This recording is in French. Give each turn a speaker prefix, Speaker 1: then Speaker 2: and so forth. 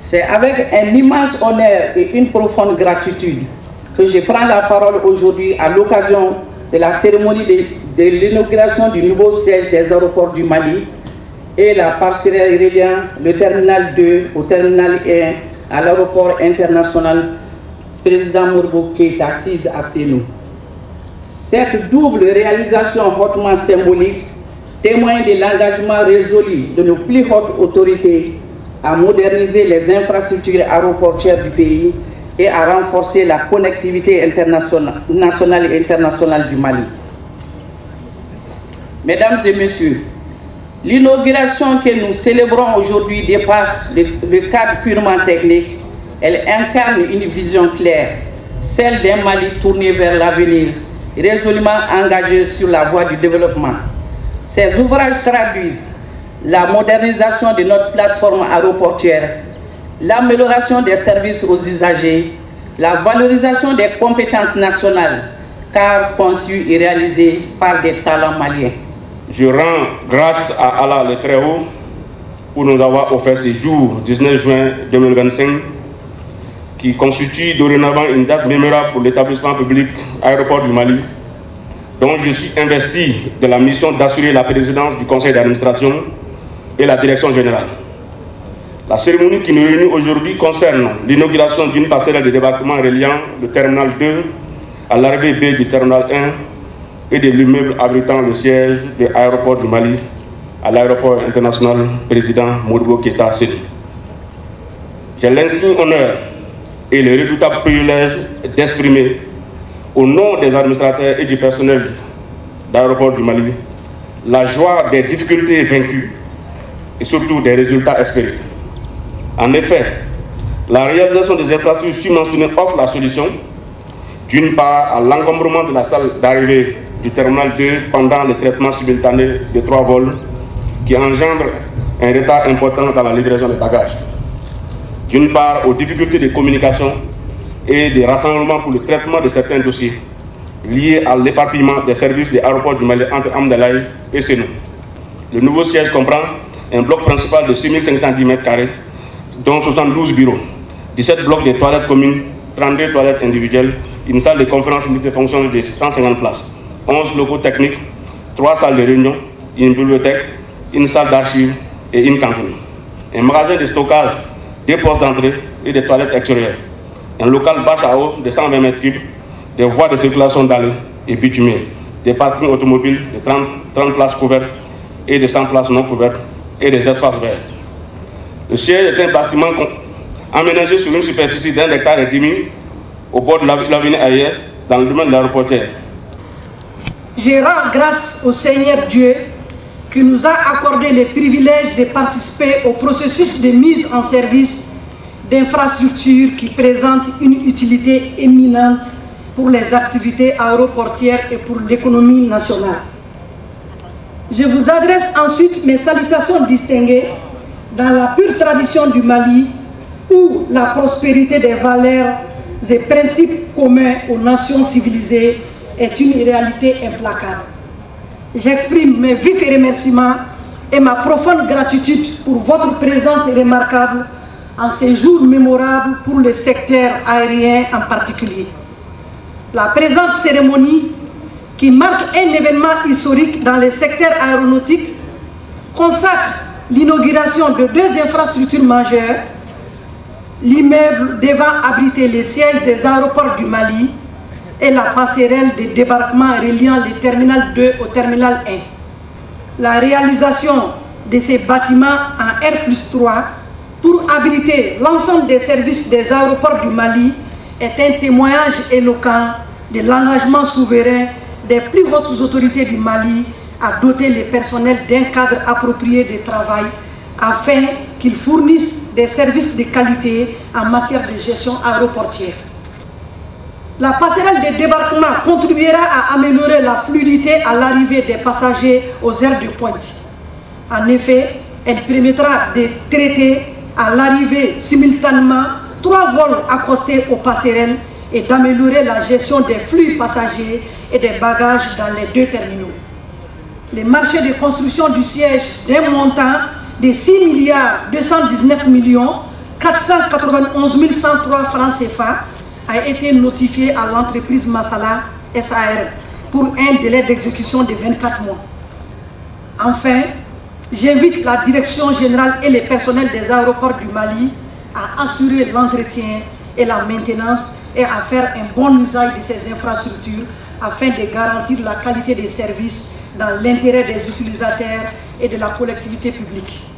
Speaker 1: C'est avec un immense honneur et une profonde gratitude que je prends la parole aujourd'hui à l'occasion de la cérémonie de l'inauguration du nouveau siège des aéroports du Mali et la passerelle reliant le terminal 2 au terminal 1 à l'aéroport international président Modibo Keïta Sis à Sénou. Cette double réalisation hautement symbolique témoigne de l'engagement résolu de nos plus hautes autorités à moderniser les infrastructures aéroportuaires du pays et à renforcer la connectivité nationale et internationale du Mali. Mesdames et messieurs, l'inauguration que nous célébrons aujourd'hui dépasse le cadre purement technique. Elle incarne une vision claire, celle d'un Mali tourné vers l'avenir, résolument engagé sur la voie du développement. Ces ouvrages traduisent la modernisation de notre plateforme aéroportuaire, l'amélioration des services aux usagers, la valorisation des compétences nationales, car conçues et réalisées par des talents maliens.
Speaker 2: Je rends grâce à Allah le Très-Haut pour nous avoir offert ce jour 19 juin 2025 qui constitue dorénavant une date mémorable pour l'établissement public Aéroport du Mali, dont je suis investi de la mission d'assurer la présidence du conseil d'administration et la direction générale. La cérémonie qui nous réunit aujourd'hui concerne l'inauguration d'une passerelle de débarquement reliant le terminal 2 à l'arrivée B du terminal 1 et de l'immeuble abritant le siège de l'aéroport du Mali à l'aéroport international président Modibo Keïta Sénou. J'ai l'insigne honneur et le redoutable privilège d'exprimer au nom des administrateurs et du personnel d'aéroport du Mali la joie des difficultés vaincues et surtout des résultats espérés. En effet, la réalisation des infrastructures subventionnées offre la solution, d'une part à l'encombrement de la salle d'arrivée du terminal 2 pendant le traitement simultané de 3 vols qui engendre un retard important dans la livraison des bagages. D'une part aux difficultés de communication et de rassemblement pour le traitement de certains dossiers liés à l'éparpillement des services de l'aéroport du Mali entre Amdalaï et Sénou. Le nouveau siège comprend un bloc principal de 6510 m², dont 72 bureaux, 17 blocs de toilettes communes, 32 toilettes individuelles, une salle de conférence multifonction de 150 places, 11 locaux techniques, 3 salles de réunion, une bibliothèque, une salle d'archives et une cantine. Un magasin de stockage, des postes d'entrée et des toilettes extérieures. Un local bâche à eau de 120 m3, des voies de circulation dallées et bitumées, des parkings automobiles de 30 places couvertes et de 100 places non couvertes et des espaces verts. Le siège est un bâtiment aménagé sur une superficie d'1,5 hectare au bord de l'avenue Ayer, dans le domaine de l'aéroportière.
Speaker 3: Je rends grâce au Seigneur Dieu qui nous a accordé le privilège de participer au processus de mise en service d'infrastructures qui présentent une utilité éminente pour les activités aéroportières et pour l'économie nationale. Je vous adresse ensuite mes salutations distinguées dans la pure tradition du Mali, où la prospérité des valeurs et principes communs aux nations civilisées est une réalité implacable. J'exprime mes vifs remerciements et ma profonde gratitude pour votre présence remarquable en ces jours mémorables pour le secteur aérien en particulier. La présente cérémonie, qui marque un événement historique dans le secteur aéronautique, consacre l'inauguration de 2 infrastructures majeures, l'immeuble devant abriter les sièges des aéroports du Mali et la passerelle de débarquement reliant le terminal 2 au terminal 1. La réalisation de ces bâtiments en R+3 pour abriter l'ensemble des services des aéroports du Mali est un témoignage éloquent de l'engagement souverain des plus hautes autorités du Mali à doter les personnels d'un cadre approprié de travail afin qu'ils fournissent des services de qualité en matière de gestion aéroportière. La passerelle de débarquement contribuera à améliorer la fluidité à l'arrivée des passagers aux aires de pointe. En effet, elle permettra de traiter à l'arrivée simultanément 3 vols accostés aux passerelles et d'améliorer la gestion des flux passagers et des bagages dans les 2 terminaux. Les marchés de construction du siège d'un montant de 6,219 milliards, 4 491 103 francs CFA a été notifié à l'entreprise Massala SAR pour un délai d'exécution de 24 mois. Enfin, j'invite la direction générale et les personnels des aéroports du Mali à assurer l'entretien et la maintenance et à faire un bon usage de ces infrastructures afin de garantir la qualité des services dans l'intérêt des utilisateurs et de la collectivité publique.